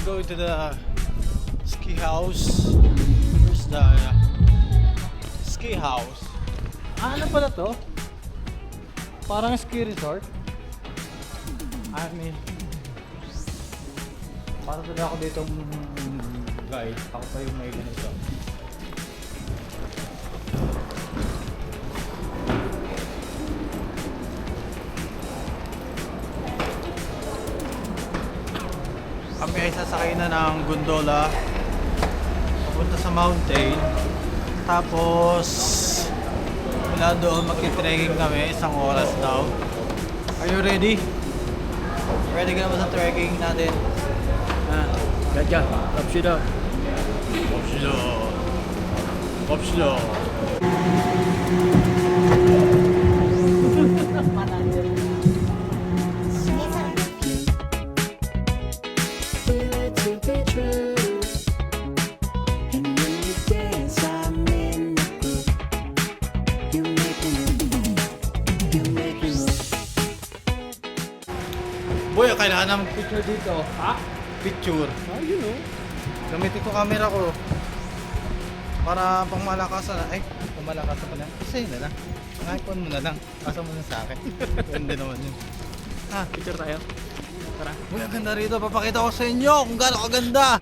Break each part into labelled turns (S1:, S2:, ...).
S1: going to the ski house. Where's the ski house? Ano pala to? Parang ski resort. I mean, parang tuloy ako ditong guy. Ako pa yung may ganito. Kami ay sasakay na ng gondola papunta sa mountain. Tapos mula doon magti-trekking kami, 1 oras daw. Are you ready? Ready ka naman sa trekking natin?
S2: Gotcha. 갑시다.
S1: 갑시다. 갑시다. Boy, kailangan na mag-picture dito.
S2: Ha?
S1: Picture.
S2: Ah, you know.
S1: Gamitin ko camera ko. Para pang malakasan na. Ay, pang malakasan pa lang. Isa yun na lang. Ang iPhone mo na lang. Asa mo na sa akin. Hindi naman yun. Ha?
S2: Picture tayo. Tara.
S1: Boy, ang ganda rito. Papakita ko sa inyo kung gaano kaganda.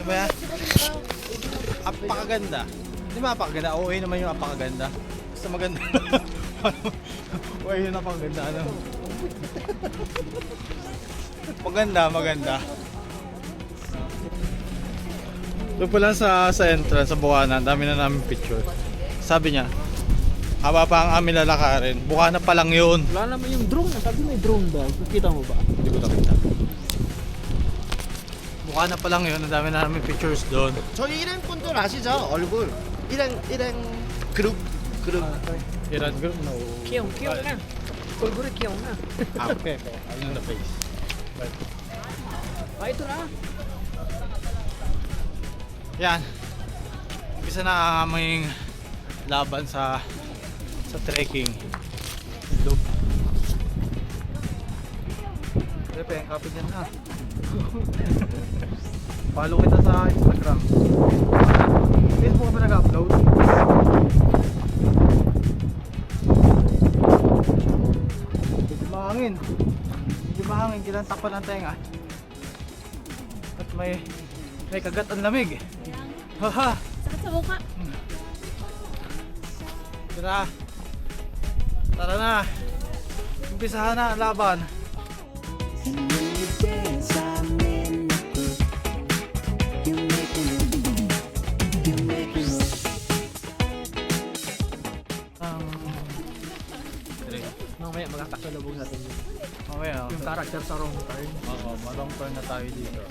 S1: Diba? Apakaganda. Hindi mapakaganda. OA naman yung apakaganda. Basta maganda. OA yung apakaganda. Ano? Maganda, maganda. Doon pa lang sa entrance, sa Bukana, dami na namin picture. Sabi niya, haba pa ang aming lalakarin. Bukana pa lang yun.
S2: Wala naman yung drone. Sabi may drone daw. Kita mo ba?
S1: Hindi ko nakita. Bukana pa lang yun. Ang dami na namin pictures doon.
S3: 저희 일행 분들 아시죠? 얼굴 일행 그룹
S1: Iran group? No.
S2: Kiyong na. Kulguri kiyong na.
S1: Ah, okay. Ano na face? But,
S2: Ah, ito na.
S1: yan. Umpisa na ang aming laban sa trekking. Loop. Pepe, kapit yan na. Follow kita sa Instagram. Facebook ka ba nag-upload? Medyo mahangin. Medyo mahangin. Kailangan takpan ng tenga. At may kagat ang lamig. Haha.
S4: Sakit sa mukha.
S1: Tara. Tara na. Umpisahan na ang laban.
S2: Mamaya magkakasalubong natin yun.
S1: Mamaya.
S2: Yung character sa wrong turn.
S1: Oo, marong turn na tayo dito.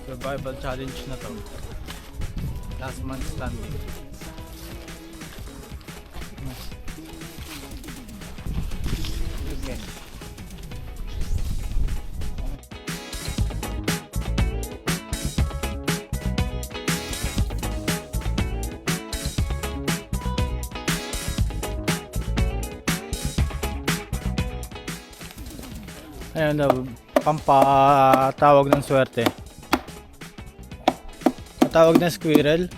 S1: Survival challenge na to. Last man standing. Okay. Ayun daw, pampatawag ng swerte. Patawag ng squirrel.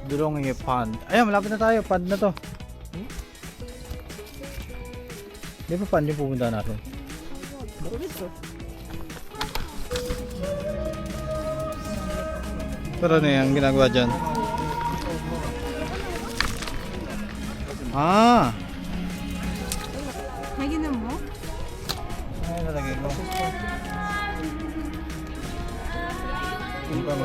S1: Dulong yung pond. Ayun, malapit na tayo. Pond na to. Di ba pond yung pupunta natin? Pero ano yung ginagawa dyan? Ah!
S4: Lagi na mo?
S1: Ay, nalagay ko. Hindi pa mo.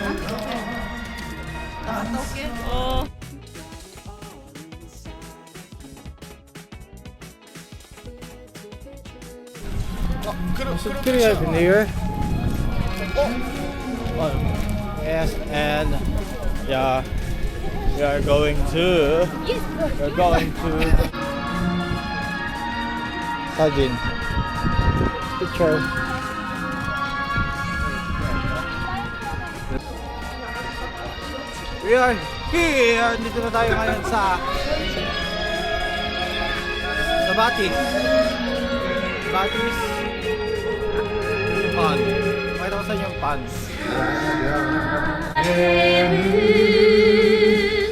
S4: Ang
S1: Subscribe happen here. Oh. Yes, and yeah, we are going to. We're going to. Sajin. Picture. We are here. Dito na tayo ngayon sa Batis. Batis. Pan. Makita ko sa inyo yung pans.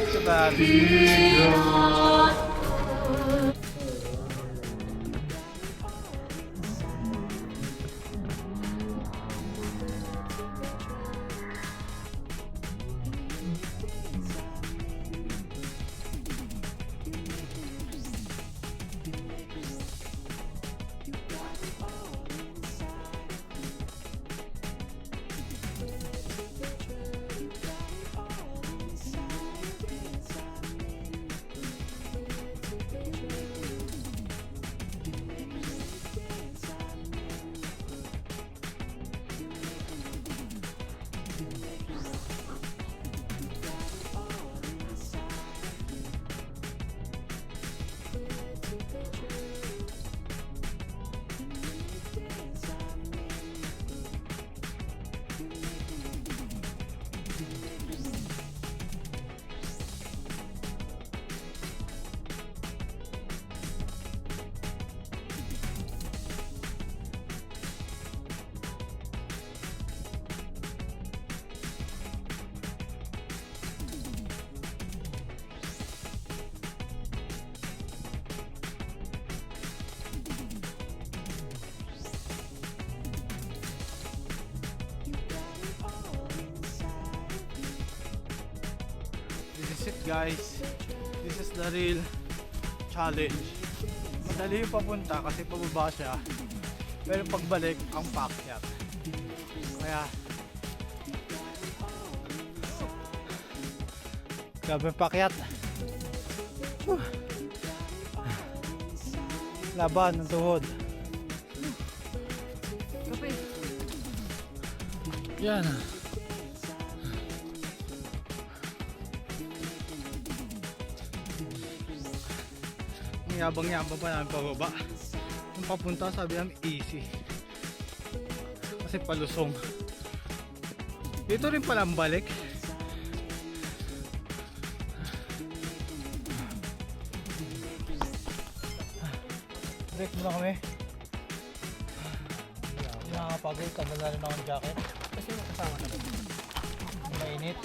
S1: Sa Batis. This is it, guys. This is the real challenge. Madali yung papunta kasi pababa siya. Pero pagbalik, ang paakyat. Kaya grabe yung paakyat. Laban ng tuhod.
S2: Kape.
S1: Yan. Yabang-yabang pa namin pababa. Yung papunta sabi namin easy. Kasi palusong. Dito rin pala ang balik. Break muna kami. Hindi nakakapagod. Tagal na rin akong jacket.
S2: Kasi makasama na.
S1: Mainit.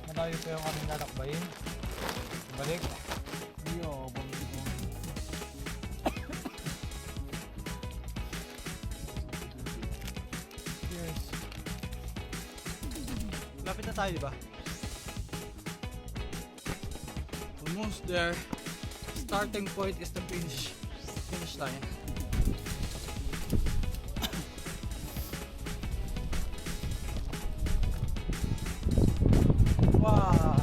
S1: Malayo pa yung aming lalakbayin. Balik. Yo, yes. Lapit na tayo, diba? Almost there. Starting point is the finish line. Wow.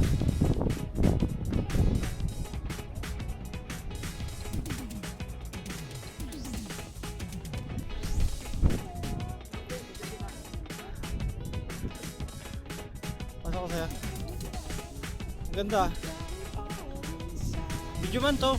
S1: Pasok ko sa'yo. Ganda. Video man to.